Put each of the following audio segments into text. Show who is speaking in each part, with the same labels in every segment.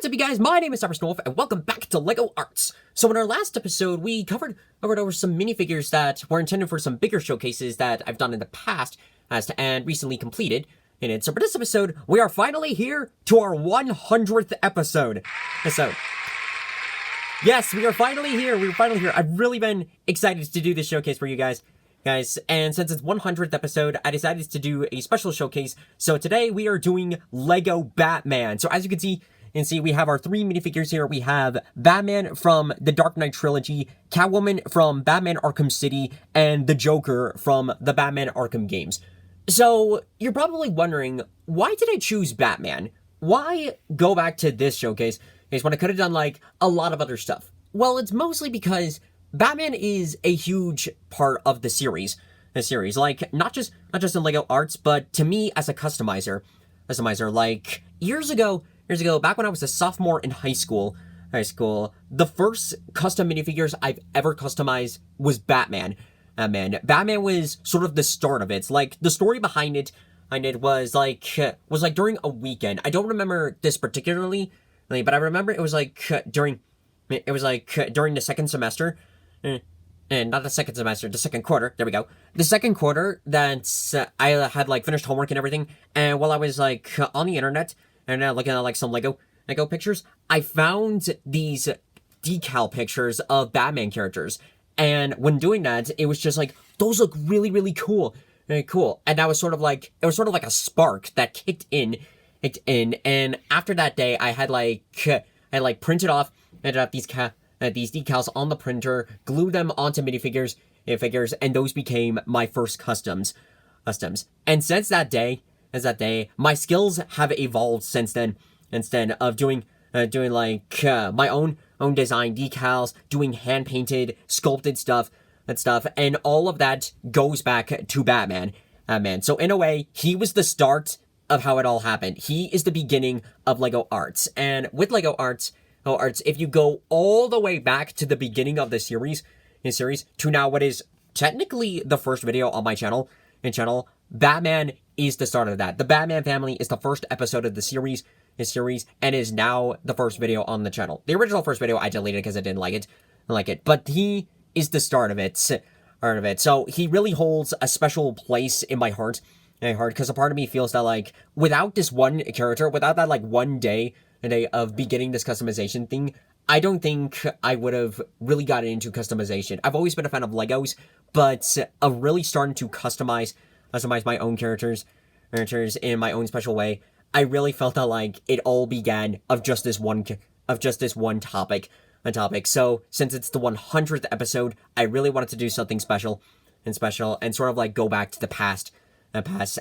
Speaker 1: What's up, you guys? My name is Cybersnowolf, and welcome back to LEGO Arts. So in our last episode, we covered over some minifigures that were intended for some bigger showcases that I've done in the past and recently completed. So for this episode, we are finally here to our 100th episode. Yes, we are finally here. I've really been excited to do this showcase for you guys. And since it's 100th episode, I decided to do a special showcase. So today we are doing LEGO Batman. So as you can see, we have our three minifigures here. We have Batman from the Dark Knight trilogy, Catwoman from Batman Arkham City, and the Joker from the Batman Arkham games. So you're probably wondering, why did I choose Batman? Why go back to this showcase when I could have done like a lot of other stuff? Well, it's mostly because Batman is a huge part of the series. Like not just in LEGO Arts, but to me as a customizer, like years ago, back when I was a sophomore in high school, the first custom minifigures I've ever customized was Batman. Batman was sort of the start of it. It's like the story behind it was like during a weekend. I don't remember this particularly, but I remember it was like during the second semester. And not the second semester, the second quarter. There we go. The second quarter that I had like finished homework and everything. And while I was like on the internet and looking at like some Lego pictures, I found these decal pictures of Batman characters. And when doing that, it was just like, those look really, really cool. Very cool. And that was sort of like, a spark that kicked in. And after that day, I had printed off these decals on the printer, glued them onto minifigures, and those became my first customs. And since that day, my skills have evolved since then. Instead of doing my own design decals, doing hand painted, sculpted stuff, and all of that goes back to Batman. So in a way, he was the start of how it all happened. He is the beginning of LEGO Arts, and with LEGO Arts, if you go all the way back to the beginning of the series to now what is technically the first video on my channel, Batman is the start of that. The Batman family is the first episode of the series, and is now the first video on the channel. The original first video I deleted because I didn't like it, but he is the start of it. So he really holds a special place in my heart, because a part of me feels that like without this one character, without that like one day of beginning this customization thing, I don't think I would have really gotten into customization. I've always been a fan of Legos, but of really starting to customize my own characters in my own special way, I really felt that like it all began of just this one topic. So since it's the 100th episode, I really wanted to do something special and sort of like go back to the past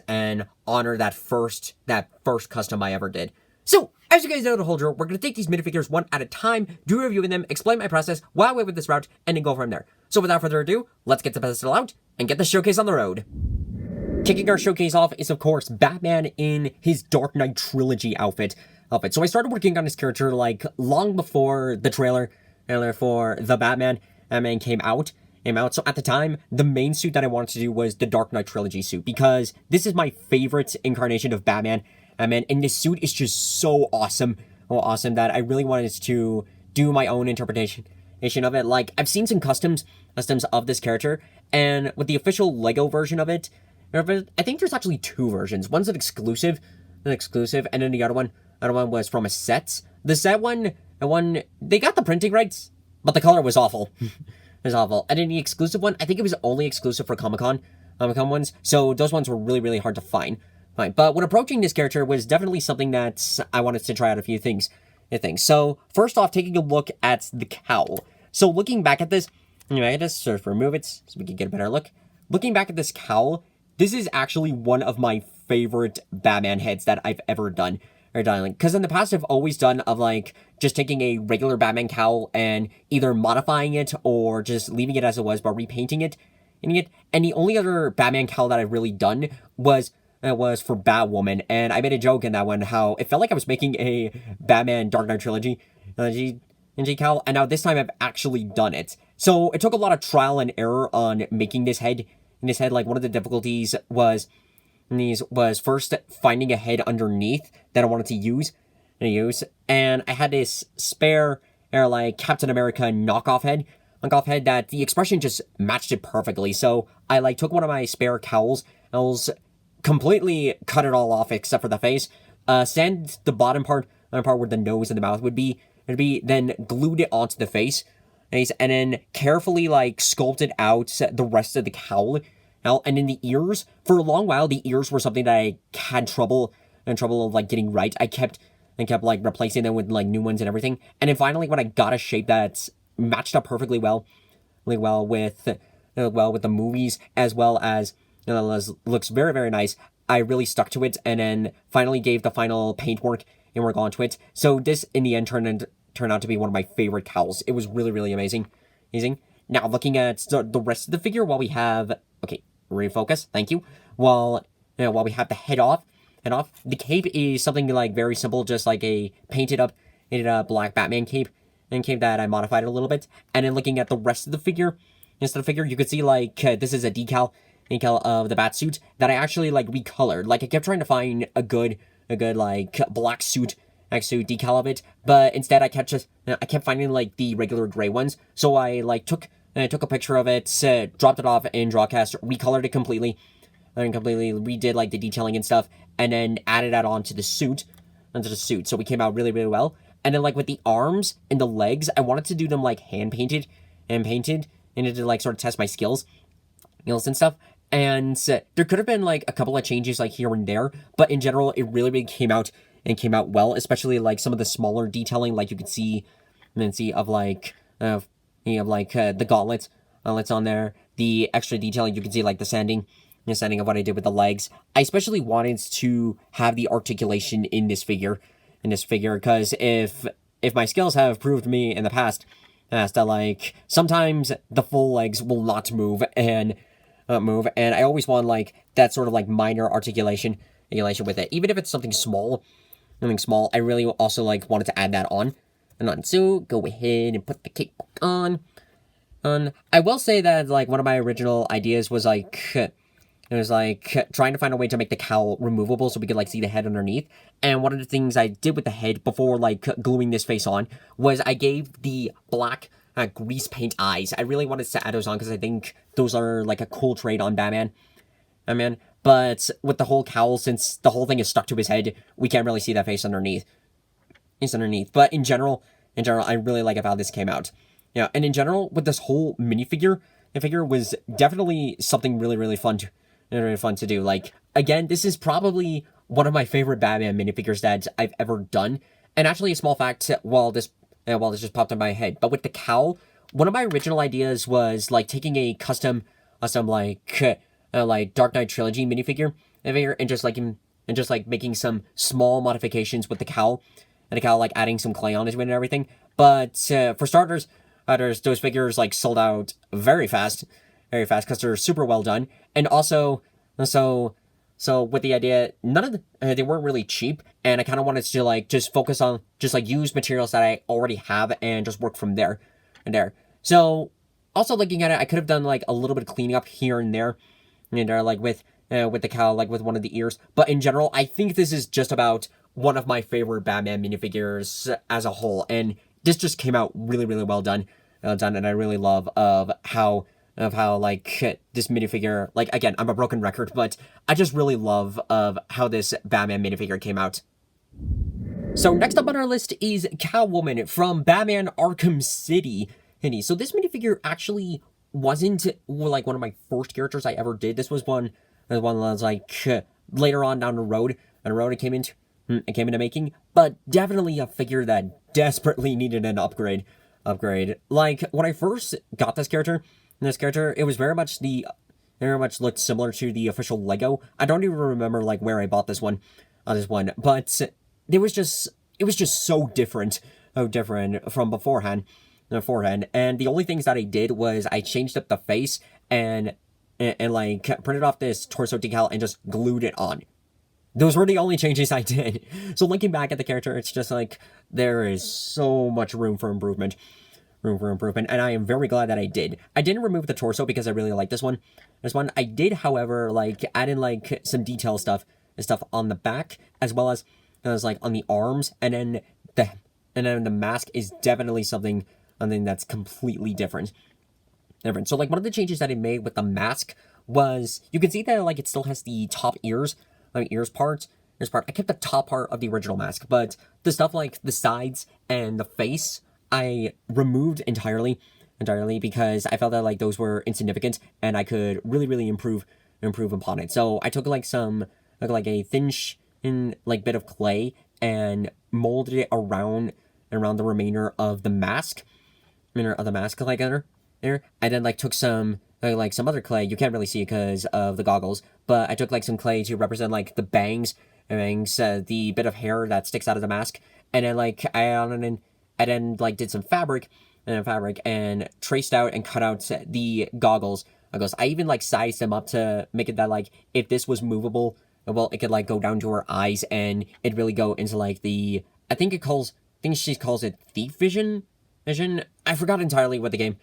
Speaker 1: and honor that first custom I ever did. So, as you guys know the whole drill, we're going to take these minifigures one at a time, do a review of them, explain my process, why I went with this route, and then go from there. So without further ado, let's get the pedestal out and get the showcase on the road. Kicking our showcase off is, of course, Batman in his Dark Knight trilogy outfit. So I started working on his character like long before the trailer for the Batman came out. So at the time, the main suit that I wanted to do was the Dark Knight trilogy suit, because this is my favorite incarnation of Batman. And this suit is just so awesome that I really wanted to do my own interpretation of it. Like, I've seen some customs of this character, and with the official LEGO version of it, I think there's actually two versions. One's an exclusive, and then the other one was from a set. The set one, they got the printing rights, but the color was awful. It was awful. And then the exclusive one, I think it was only exclusive for Comic-Con ones, so those ones were really, really hard to find. Fine. But when approaching this character was definitely something that I wanted to try out a few things. So first off, taking a look at the cowl. So looking back at this, I just sort of remove it so we can get a better look. Looking back at this cowl, this is actually one of my favorite Batman heads that I've ever done. Because in the past, I've always done of like just taking a regular Batman cowl and either modifying it or just leaving it as it was, but repainting it. And the only other Batman cowl that I've really done was for Batwoman, and I made a joke in that one how it felt like I was making a Batman Dark Knight trilogy cowl, and now this time I've actually done it. So it took a lot of trial and error on making this head. Like one of the difficulties was first finding a head underneath that I wanted to use, use, and I had this spare, like Captain America knockoff head that the expression just matched it perfectly. So I like took one of my spare cowls, completely cut it all off except for the face. Sand the bottom part where the nose and the mouth would be, then glued it onto the face, and then carefully like sculpted out the rest of the cowl. And in the ears, for a long while, the ears were something that I had trouble of like getting right. I kept like replacing them with like new ones and everything. And then finally, when I got a shape that's matched up perfectly well with the movies, as well as looks very, very nice, I really stuck to it, and then finally gave the final paintwork and work onto it. So this in the end turned out to be one of my favorite cowls. It was really, really amazing. Now looking at the rest of the figure, while we have refocus, thank you. While we have the head off, the cape is something like very simple, just like a painted up black Batman cape, that I modified a little bit. And then looking at the rest of the figure, you could see like this is a decal of the bat suit that I actually like recolored. Like I kept trying to find a good like black suit decal of it, but instead I kept finding like the regular gray ones. So I like took a picture of it, dropped it off in Drawcast, recolored it completely, and completely redid like the detailing and stuff, and then added that onto the suit. So we came out really, really well. And then like with the arms and the legs, I wanted to do them like hand painted, and to like sort of test my skills and stuff. And there could have been like a couple of changes like here and there, but in general, it really, really came out well, especially like some of the smaller detailing, like you could see of like the gauntlets on there, the extra detailing. You can see like the sanding of what I did with the legs. I especially wanted to have the articulation in this figure, because if my skills have proved me in the past that like sometimes the full legs will not move, and I always want like that sort of like minor articulation with it, even if it's something small. I really also like wanted to add that on. So go ahead and put the cape on. I will say that like one of my original ideas was like trying to find a way to make the cowl removable so we could like see the head underneath. And one of the things I did with the head before like gluing this face on was I gave the black grease paint eyes. I really wanted to add those on because I think those are like a cool trait on Batman. But with the whole cowl, since the whole thing is stuck to his head, we can't really see that face underneath. But in general, I really like how this came out. Yeah, and in general, with this whole minifigure, the figure was definitely something really, really fun to do. Like, again, this is probably one of my favorite Batman minifigures that I've ever done. And actually, a small fact, while this just popped in my head, but with the cowl, one of my original ideas was like taking a custom like Dark Knight Trilogy minifigure and just like making some small modifications with the cowl, like adding some clay on it and everything. But for starters, those figures like sold out very fast because they're super well done. And also, so with the idea, none of they weren't really cheap, and I kind of wanted to like just focus on just like use materials that I already have and just work from there. So also looking at it, I could have done like a little bit of cleaning up here and there, like with the cowl, like with one of the ears. But in general, I think this is just about one of my favorite Batman minifigures as a whole, and this just came out really, really well done, and I really love how like this minifigure, like again, I'm a broken record, but I just really love of how this Batman minifigure came out. So next up on our list is Catwoman from Batman Arkham City. So this minifigure actually wasn't like one of my first characters I ever did. This was one that was like later on down the road it came into making, but definitely a figure that desperately needed an upgrade. Like when I first got this character, it was very much looked similar to the official Lego. I don't even remember like where I bought this one, but it was just so different from beforehand. And the only things that I did was I changed up the face and like printed off this torso decal and just glued it on. Those were the only changes I did. So looking back at the character, it's just like there is so much room for improvement, and I am very glad that I did. I didn't remove the torso because I really like this one. I did, however, like add in like some detail stuff on the back, as well as like on the arms, and then the mask is definitely something that's completely different. So like one of the changes that I made with the mask was you can see that like it still has the top ears, ears part. I kept the top part of the original mask, but the stuff like the sides and the face I removed entirely because I felt that like those were insignificant and I could really improve upon it. So I took like a thin bit of clay and molded it around the remainder of the mask, like there, and then like took some some other clay. You can't really see it because of the goggles, but I took like some clay to represent like the bangs, the bit of hair that sticks out of the mask, and then like I then like did some fabric and traced out and cut out the goggles. I even like sized them up to make it that like if this was movable, well, it could like go down to her eyes and it'd really go into like the I think she calls it thief vision. I forgot entirely what the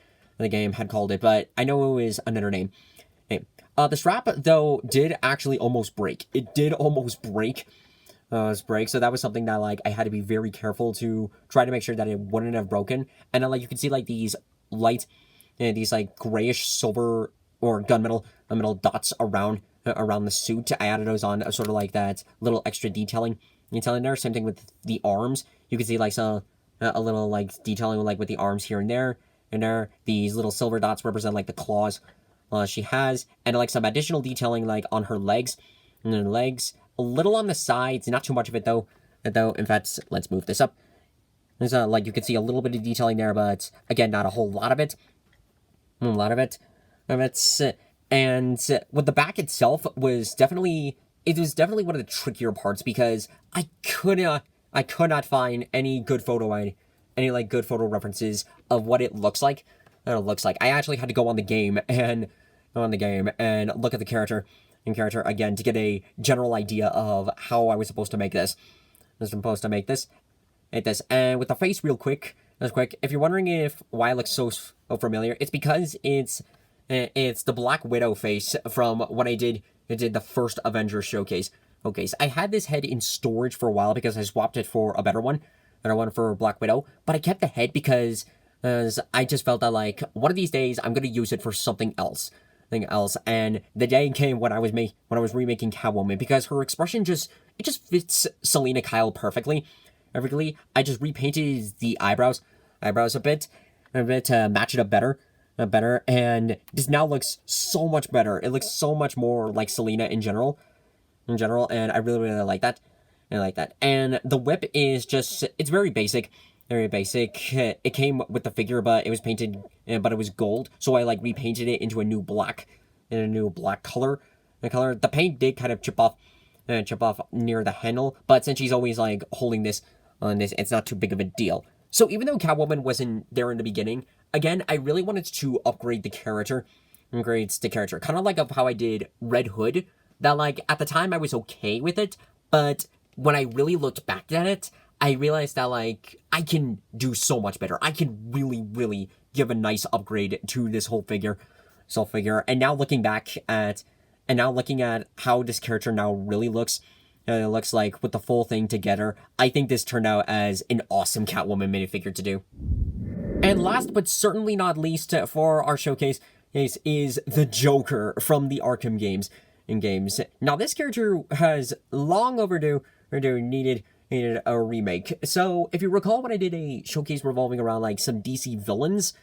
Speaker 1: game had called it, but I know it was another name. Hey, the strap though did actually almost break. It did almost break. So that was something that like I had to be very careful to try to make sure that it wouldn't have broken. And then like you can see like these light, these like grayish silver or gunmetal dots around the suit. I added those on sort of like that little extra detailing there. Same thing with the arms. You can see like a little like detailing like with the arms here and there. And there, these little silver dots represent like the claws she has, and like some additional detailing like on her legs, a little on the sides, not too much of it though. In fact, let's move this up. There's like you can see a little bit of detailing there, but again, not a whole lot of it. And with the back itself was definitely one of the trickier parts because I could not find any good photo references of what it looks like. I actually had to go on the game and look at the character again to get a general idea of how I was supposed to make this. And with the face real quick, if you're wondering why it looks so familiar, it's because it's the Black Widow face from when I did the first Avengers showcase. Okay, so I had this head in storage for a while because I swapped it for a better one for Black Widow, but I kept the head because I just felt that like one of these days I'm gonna use it for something else. And the day came when I was remaking Catwoman because her expression just fits Selena Kyle perfectly. I just repainted the eyebrows a bit to match it up better, and this now looks so much better. It looks so much more like Selena in general, and I really like that. And the whip is it's very basic. It came with the figure, but it was painted, but it was gold. So I like repainted it into a new black color. The paint did kind of chip off near the handle, but since she's always like holding this on this, it's not too big of a deal. So even though Catwoman wasn't there in the beginning, again, I really wanted to upgrade the character. Kind of like of how I did Red Hood. That like at the time I was okay with it, but when I really looked back at it, I realized that like I can do so much better. I can really give a nice upgrade to this whole figure. And now looking at how this character now really looks like with the full thing together, I think this turned out as an awesome Catwoman minifigure to do. And last but certainly not least for our showcase is the Joker from the Arkham games. Now this character has long overdue needed a remake. So if you recall when I did a showcase revolving around like some DC villains,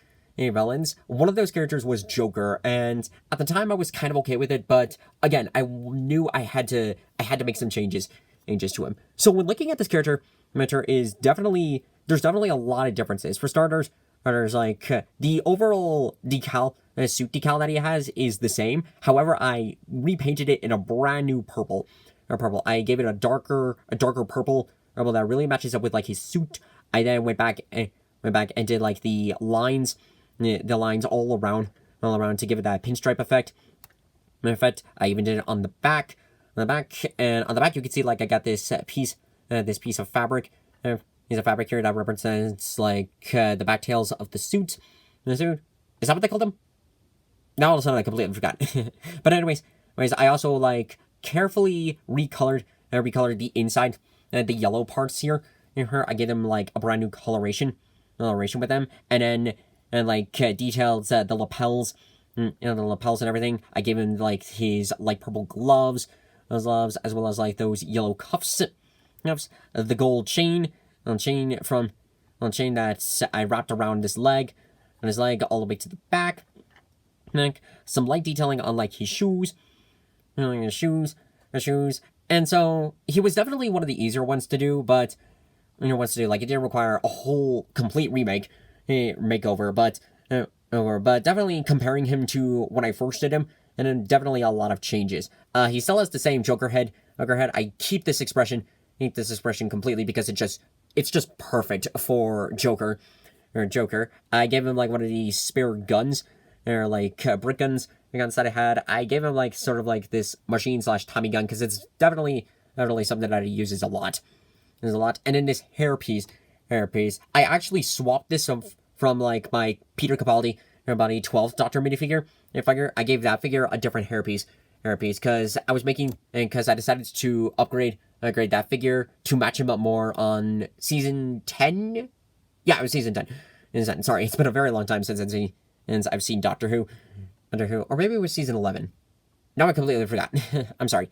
Speaker 1: one of those characters was Joker, and at the time I was kind of okay with it, but again, I knew I had to make some changes to him. So when looking at this character, there's definitely a lot of differences. For starters, like the overall suit decal that he has is the same. However, I repainted it in a brand new purple. I gave it a darker purple that really matches up with like his suit. I then went back and did like the lines all around to give it that pinstripe effect. I even did it on the back, and on the back you can see like I got this piece of fabric. Piece of fabric here that represents like the back tails of the suit. Is that what they called them? Now all of a sudden I completely forgot. But anyways, I also like carefully recolored the inside the yellow parts here in her. I gave them like a brand new coloration with them, and then detailed the lapels, the lapels and everything. I gave him like his light purple gloves, as well as like those yellow cuffs, the gold chain, chain that I wrapped around his leg, all the way to the back. Like some light detailing on like his shoes, and so he was definitely one of the easier ones to do, but like it didn't require a whole complete makeover, but definitely comparing him to when I first did him, and then definitely a lot of changes. He still has the same Joker head. I keep this expression completely because it's just perfect for Joker. I gave him like one of these spare guns, or like brick guns that I had. I gave him like sort of like this machine/Tommy gun because it's definitely something that he uses a lot. There's a lot. And then this hairpiece. I actually swapped this from like my Peter Capaldi, everybody 12th Doctor minifigure. I gave that figure a different hairpiece because I decided to upgrade that figure to match him up more on season 10. Yeah, it was season 10. Sorry, it's been a very long time since I've seen Doctor Who, or maybe it was season 11. Now I completely forgot. I'm sorry,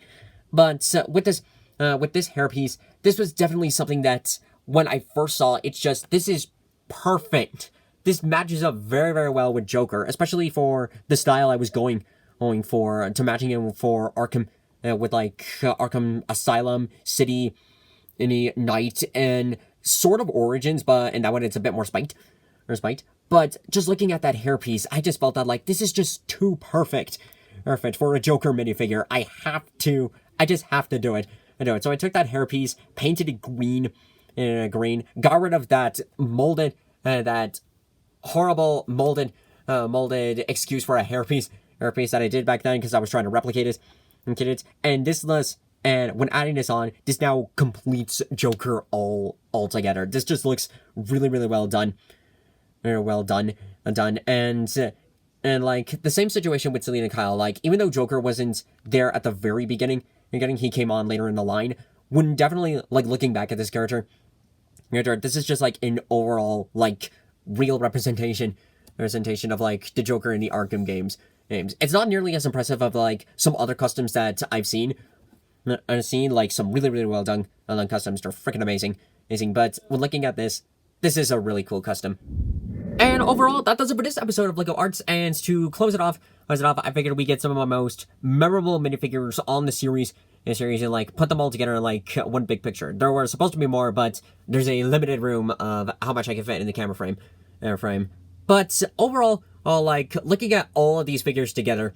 Speaker 1: but with this hairpiece, this was definitely something that when I first saw it, this is perfect. This matches up very, very well with Joker, especially for the style I was going for, to matching him for Arkham, with like Arkham Asylum, City, any Night, and sort of Origins, and that one it's a bit more spiked. But just looking at that hairpiece, I just felt that like this is just too perfect for a Joker minifigure. I just have to do it. So I took that hairpiece, painted it green, got rid of that molded, that horrible molded excuse for a hairpiece that I did back then because I was trying to replicate it, and when adding this on, this now completes Joker all together. This just looks really, really well done. Very well done, and like the same situation with Selina Kyle. Like even though Joker wasn't there at the very beginning, he came on later in the line. When definitely like looking back at this character, this is just like an overall like real representation of like the Joker in the Arkham games. It's not nearly as impressive of like some other customs that I've seen. Like some really, really well done customs. They're freaking amazing. But when looking at this is a really cool custom. And overall, that does it for this episode of LEGO Arts. And to close it off, I figured we get some of my most memorable minifigures on the series, and like put them all together in like one big picture. There were supposed to be more, but there's a limited room of how much I can fit in the camera frame. But overall, like looking at all of these figures together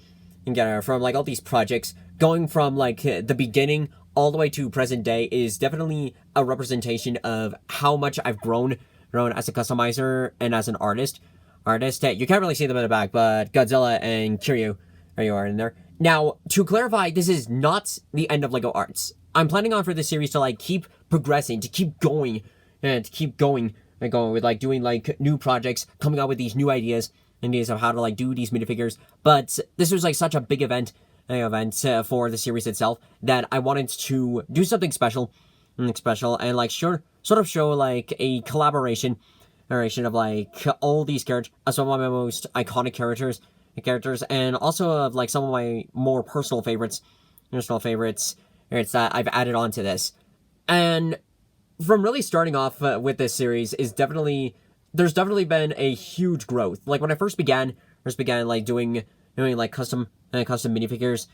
Speaker 1: from like all these projects, going from like the beginning all the way to present day is definitely a representation of how much I've grown as a customizer and as an artist. You can't really see them in the back, but Godzilla and Kiryu are in there. Now, to clarify, this is not the end of LEGO Arts. I'm planning on for this series to like keep progressing, to keep going with like doing like new projects, coming up with these new ideas of how to like do these minifigures. But this was like such a big event for the series itself that I wanted to do something special and like sort of show like a collaboration of like all these characters, some of my most iconic characters, and also of like some of my more personal favorites that I've added onto this. And from really starting off with this series there's definitely been a huge growth. Like when I first began like doing like custom minifigures,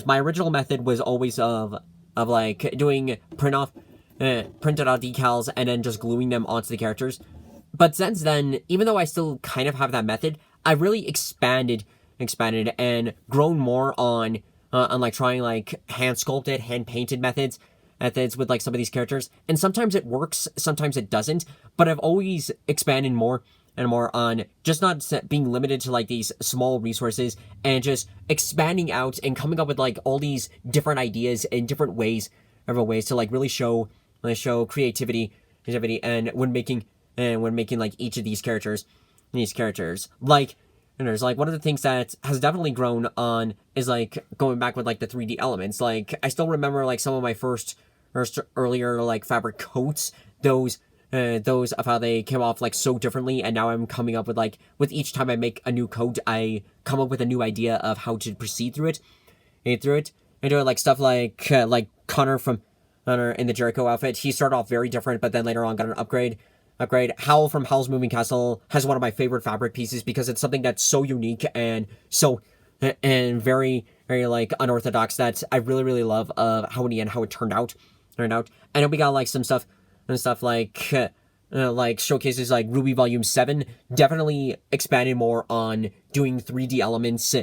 Speaker 1: my original method was always of like doing printed out decals and then just gluing them onto the characters. But since then, even though I still kind of have that method, I've really expanded and grown more on like trying like hand sculpted, hand painted methods with like some of these characters. And sometimes it works, sometimes it doesn't. But I've always expanded more and more on just not being limited to like these small resources and just expanding out and coming up with like all these different ideas and different ways to like really show creativity and when making like each of these characters like. And there's like one of the things that has definitely grown on is like going back with like the 3D elements. Like I still remember like some of my first earlier like fabric coats, those of how they came off like so differently, and now I'm coming up with like, with each time I make a new coat, I come up with a new idea of how to proceed through it, and do like stuff like Connor in the Jericho outfit. He started off very different, but then later on got an upgrade. Howl from Howl's Moving Castle has one of my favorite fabric pieces because it's something that's so unique and and very, very like unorthodox that I really, really love how in the end how it turned out. And then we got like some stuff like showcases like Ruby Volume 7 definitely expanded more on doing 3D elements,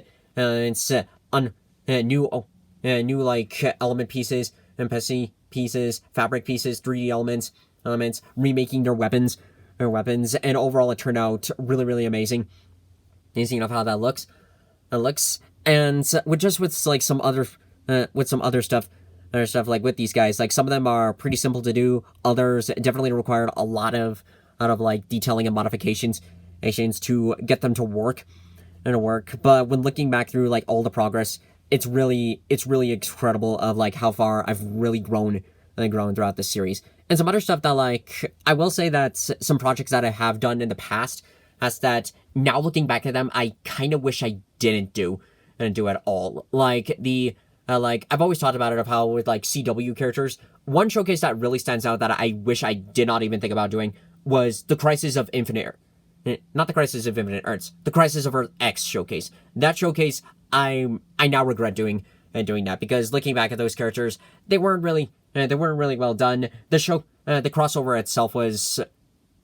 Speaker 1: on new like element pieces, NPC pieces, fabric pieces, 3D elements, remaking their weapons, and overall it turned out really, really amazing. Amazing of how that looks. And with like some other stuff like with these guys, like some of them are pretty simple to do, others definitely required a lot of like detailing and modifications to get them to work. But when looking back through like all the progress, it's really incredible of like how far I've really grown throughout this series. And some other stuff that like, I will say that some projects that I have done in the past, as that now looking back at them, I kind of wish I didn't do at all. Like I've always talked about it of how with like CW characters, one showcase that really stands out that I wish I did not even think about doing was the Crisis of Infinite not the Crisis of Infinite Earths, the Crisis of Earth X showcase. That showcase, I now regret doing that, because looking back at those characters, they weren't really well done. The crossover itself was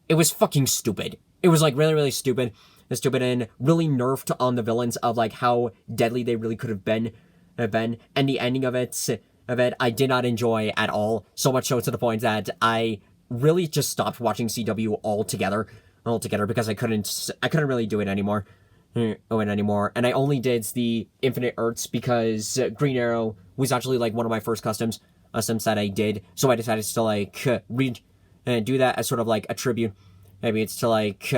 Speaker 1: fucking stupid. It was like really stupid and really nerfed on the villains of like how deadly they really could have been, and the ending of it I did not enjoy at all. So much so to the point that I really just stopped watching CW altogether because I couldn't really do it anymore. And I only did the Infinite Earths because Green Arrow was actually like one of my first customs that I did. So I decided to like do that as sort of like a tribute. Maybe it's to like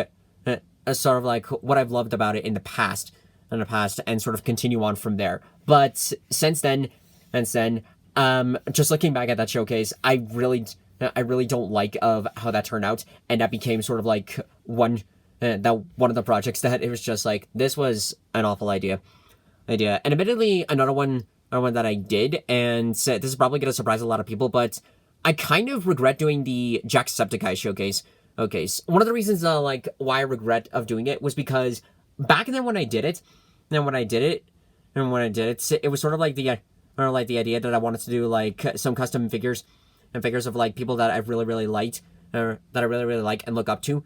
Speaker 1: a sort of like what I've loved about it in the past, and sort of continue on from there. But since then, just looking back at that showcase, I really don't like of how that turned out, and that became sort of like one of the projects that it was just like, this was an awful idea. And admittedly, another one that I did, and this is probably going to surprise a lot of people, but I kind of regret doing the Jacksepticeye showcase. Okay, so one of the reasons like why I regret of doing it was because back then when I did it, it was sort of like the idea that I wanted to do like some custom figures of like people that I really liked, that I really like and look up to.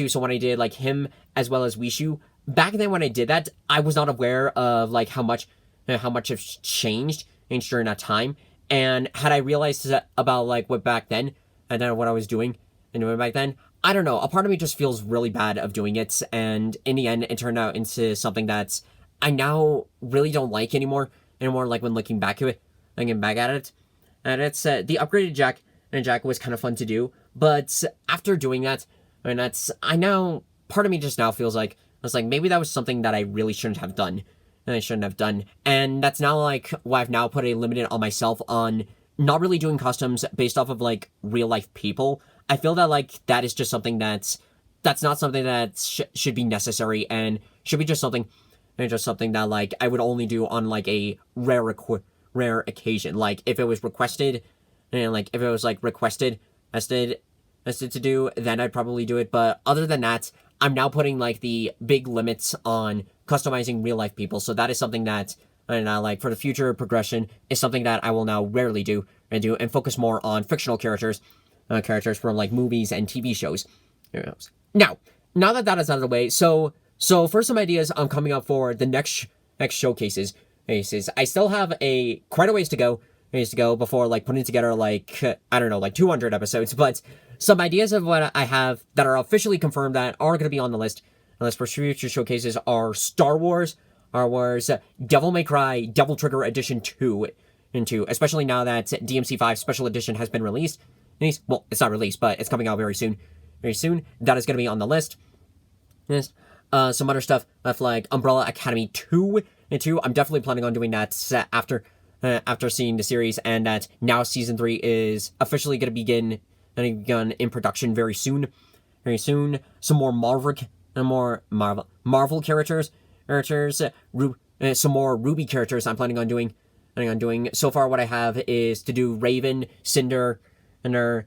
Speaker 1: So when I did like him as well as Wishu, back then when I did that, I was not aware of like how much have changed during that time. And had I realized about like what back then, and then what I was doing back then, I don't know, a part of me just feels really bad of doing it. And in the end, it turned out into something that's I now really don't like anymore. Like when looking back at it, and it's the upgraded Jack was kind of fun to do, but after doing that, part of me just now feels like maybe that was something that I really shouldn't have done, and that's now like why I've now put a limit on myself on not really doing customs based off of like real life people. I feel that like that is just something that's not something that should be necessary, and should be just something that like I would only do on like a rare occasion, like if it was requested, and like if it was like requested as to do, then I'd probably do it. But other than that, I'm now putting like the big limits on customizing real life people. So that is something that, and like for the future progression, is something that I will now rarely do and focus more on fictional characters from like movies and TV shows. Now that is out of the way, so for some ideas I'm coming up for the next showcases. I still have quite a ways to go before like putting together like, I don't know, like 200 episodes, but some ideas of what I have that are officially confirmed that are going to be on the list for future showcases are Star Wars, Devil May Cry, Devil Trigger Edition 2, especially now that DMC5 Special Edition has been released. Well, it's not released, but it's coming out very soon. That is going to be on the list. Yes. Some other stuff like Umbrella Academy 2. I'm definitely planning on doing that after after seeing the series, and that now season 3 is officially going to begin in production very soon. Very soon. Some more Marvel characters, some more Ruby characters I'm planning on doing. So far, what I have is to do Raven, Cinder, and her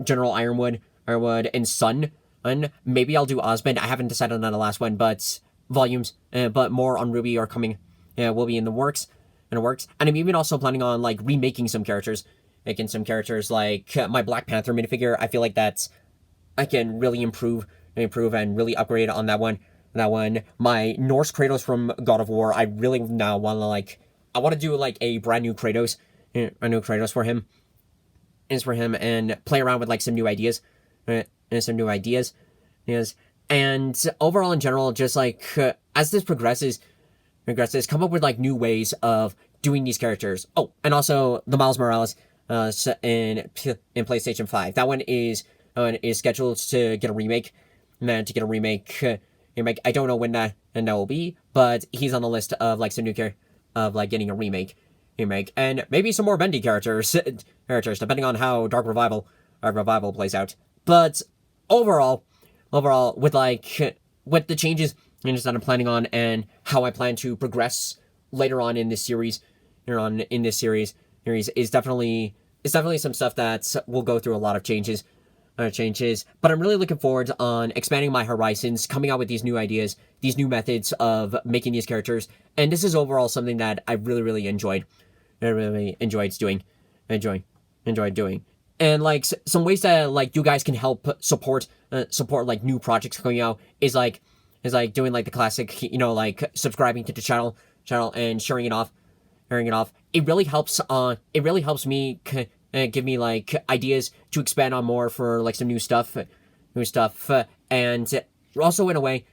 Speaker 1: General Ironwood, and Sun. And maybe I'll do Osmond. I haven't decided on the last one, but volumes, but more on Ruby are coming. Will be in the works. And I'm even also planning on like remaking some characters, making some characters like my Black Panther minifigure. I feel like I can really improve and really upgrade on that one. My Norse Kratos from God of War. I really now want to I want to do like a brand new Kratos, for him. And play around with like some new ideas, Yes. And overall in general, just like as this progresses, come up with like new ways of doing these characters. Oh, and also the Miles Morales in PlayStation 5. That one is scheduled to get a remake. I don't know when that will be, but he's on the list of like some new of like getting a remake, and maybe some more bendy characters, depending on how Dark Revival plays out. But overall, with the changes that I'm planning on and how I plan to progress later on in this series, is definitely some stuff that will go through a lot of changes. But I'm really looking forward on expanding my horizons, coming out with these new ideas, these new methods of making these characters, and this is overall something that I really enjoyed. I really enjoyed doing, and like some ways that like you guys can help support like new projects coming out is doing like the classic, like subscribing to the channel and sharing it off. It really helps me. Give me like ideas to expand on more for like some new stuff, and also in a way,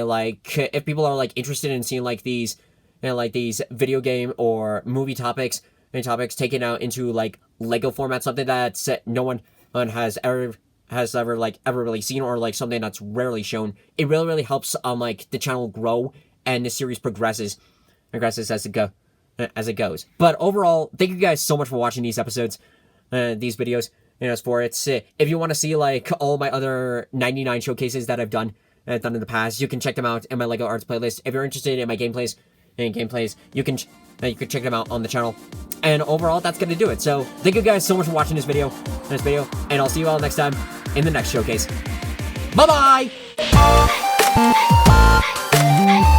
Speaker 1: like if people are like interested in seeing like these, these video game or movie topics taken out into like Lego format, something that no one has ever really seen, or like something that's rarely shown. It really helps like the channel grow and the series progresses as it goes. But overall, thank you guys so much for watching these episodes, these videos. As for it, if you want to see like all my other 99 showcases that I've done in the past, you can check them out in my Lego Arts playlist. If you're interested in my gameplays, you can check them out on the channel. And overall, that's gonna do it. So thank you guys so much for watching this video, and I'll see you all next time in the next showcase. Bye bye.